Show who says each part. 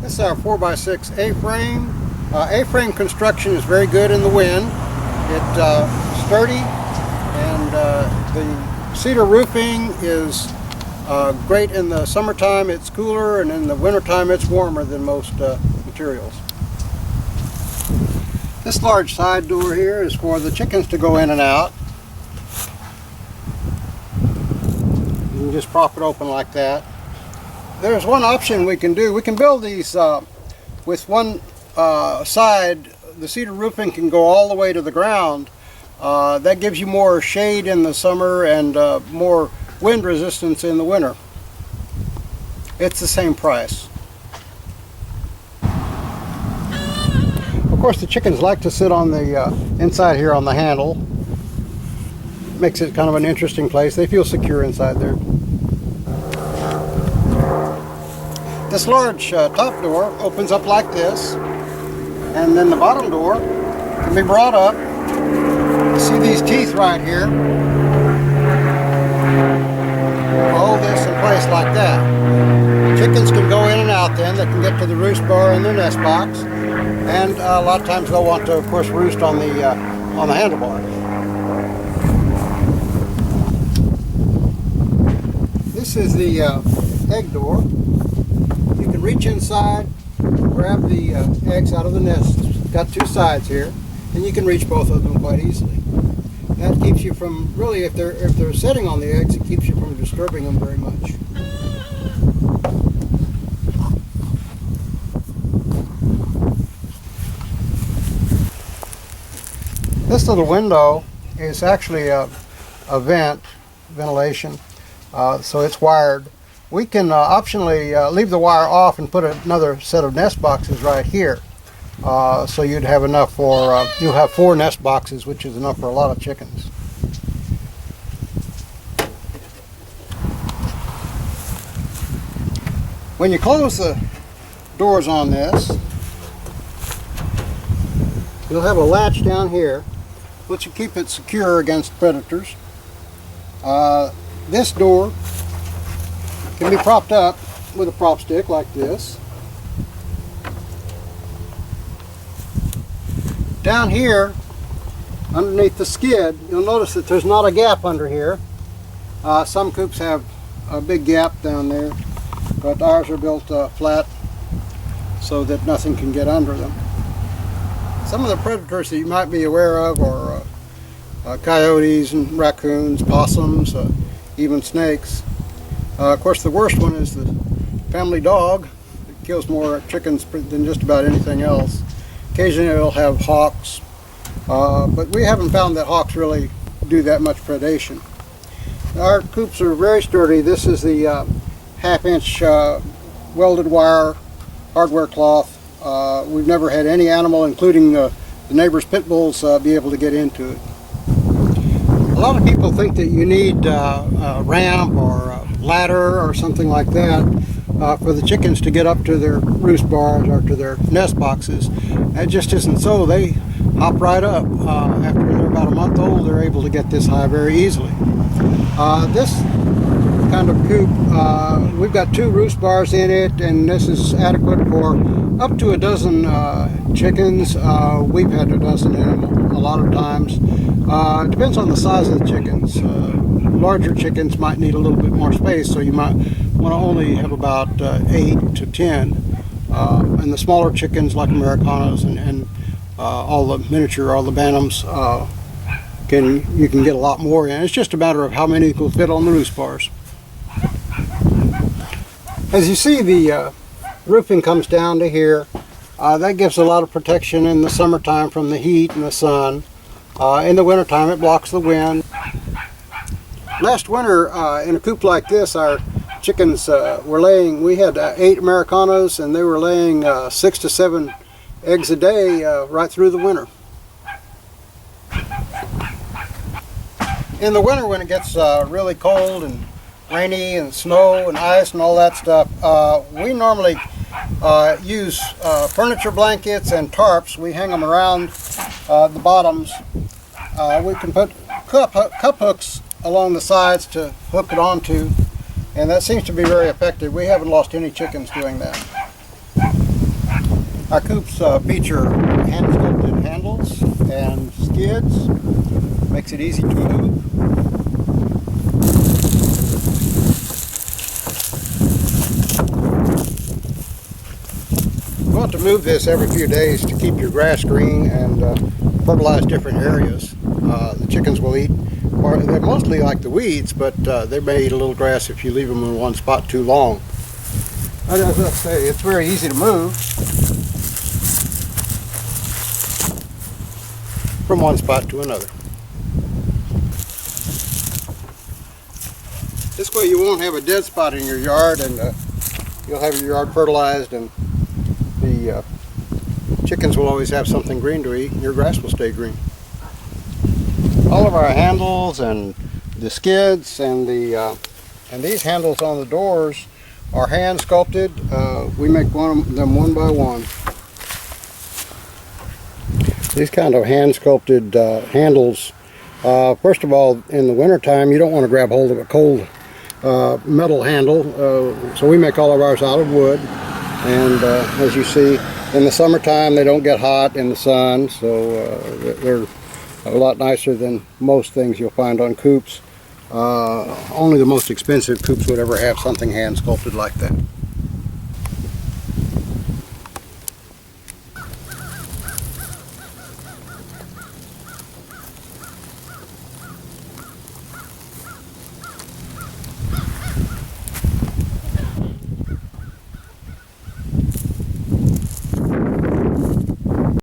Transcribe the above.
Speaker 1: This is our 4x6 A-frame. A-frame construction is very good in the wind. It's sturdy, and the cedar roofing is great in the summertime. It's cooler, and in the wintertime it's warmer than most materials. This large side door here is for the chickens to go in and out. You can just prop it open like that. There's one option we can do. We can build these with one side. The cedar roofing can go all the way to the ground. That gives you more shade in the summer and more wind resistance in the winter. It's the same price. Of course, the chickens like to sit on the inside here on the handle. Makes it kind of an interesting place. They feel secure inside there. This large top door opens up like this, and then the bottom door can be brought up. You see these teeth right here. Hold this in place like that. Chickens can go in and out then. They can get to the roost bar in their nest box, and a lot of times they'll want to, of course, roost on the handlebar. This is the egg door. You can reach inside, grab the eggs out of the nest. It's got two sides here, and you can reach both of them quite easily. That keeps you from, really, if they're sitting on the eggs, it keeps you from disturbing them very much. This little window is actually a ventilation, so it's wired. We can optionally leave the wire off and put another set of nest boxes right here. So you'd have enough for, you'll have 4 nest boxes, which is enough for a lot of chickens. When you close the doors on this, you'll have a latch down here, which will keep it secure against predators. This door can be propped up with a prop stick like this. Down here, underneath the skid, you'll notice that there's not a gap under here. Some coops have a big gap down there, but ours are built flat so that nothing can get under them. Some of the predators that you might be aware of are coyotes and raccoons, possums, even snakes. Of course, the worst one is the family dog. It kills more chickens than just about anything else. Occasionally it'll have hawks, but we haven't found that hawks really do that much predation. Our coops are very sturdy. This is the half-inch welded wire hardware cloth. We've never had any animal, including the neighbor's pit bulls, be able to get into it. A lot of people think that you need a ramp or a ladder or something like that for the chickens to get up to their roost bars or to their nest boxes. That just isn't so. They hop right up. After they're about a month old, they're able to get this high very easily. This kind of coop, we've got 2 roost bars in it, and this is adequate for up to a dozen chickens. We've had a dozen in them a lot of times. It depends on the size of the chickens. Larger chickens might need a little bit more space, so you might want to only have about 8 to 10. And the smaller chickens, like Americanas and all the miniature, all the bantams, you can get a lot more in. It's just a matter of how many will fit on the roost bars. As you see, the roofing comes down to here. That gives a lot of protection in the summertime from the heat and the sun. In the wintertime, it blocks the wind. Last winter, in a coop like this, our chickens were laying, we had 8 Americanas, and they were laying 6 to 7 eggs a day right through the winter. In the winter, when it gets really cold and rainy and snow and ice and all that stuff, we normally use furniture blankets and tarps. We hang them around the bottoms. We can put cup hooks along the sides to hook it onto, and that seems to be very effective. We haven't lost any chickens doing that. Our coops feature hand sculpted handles and skids. Makes it easy to move. You want to move this every few days to keep your grass green and fertilize different areas. The chickens will eat, or they mostly like the weeds, but they may eat a little grass if you leave them in one spot too long. And as I say, it's very easy to move from one spot to another. This way you won't have a dead spot in your yard, and you'll have your yard fertilized, and the chickens will always have something green to eat, and your grass will stay green. All of our handles and the skids and these handles on the doors are hand sculpted. We make them one by one. These kind of hand sculpted handles, first of all, in the winter time, you don't want to grab hold of a cold metal handle, so we make all of ours out of wood. And as you see, in the summertime they don't get hot in the sun, so they're a lot nicer than most things you'll find on coops. Only the most expensive coops would ever have something hand sculpted like that.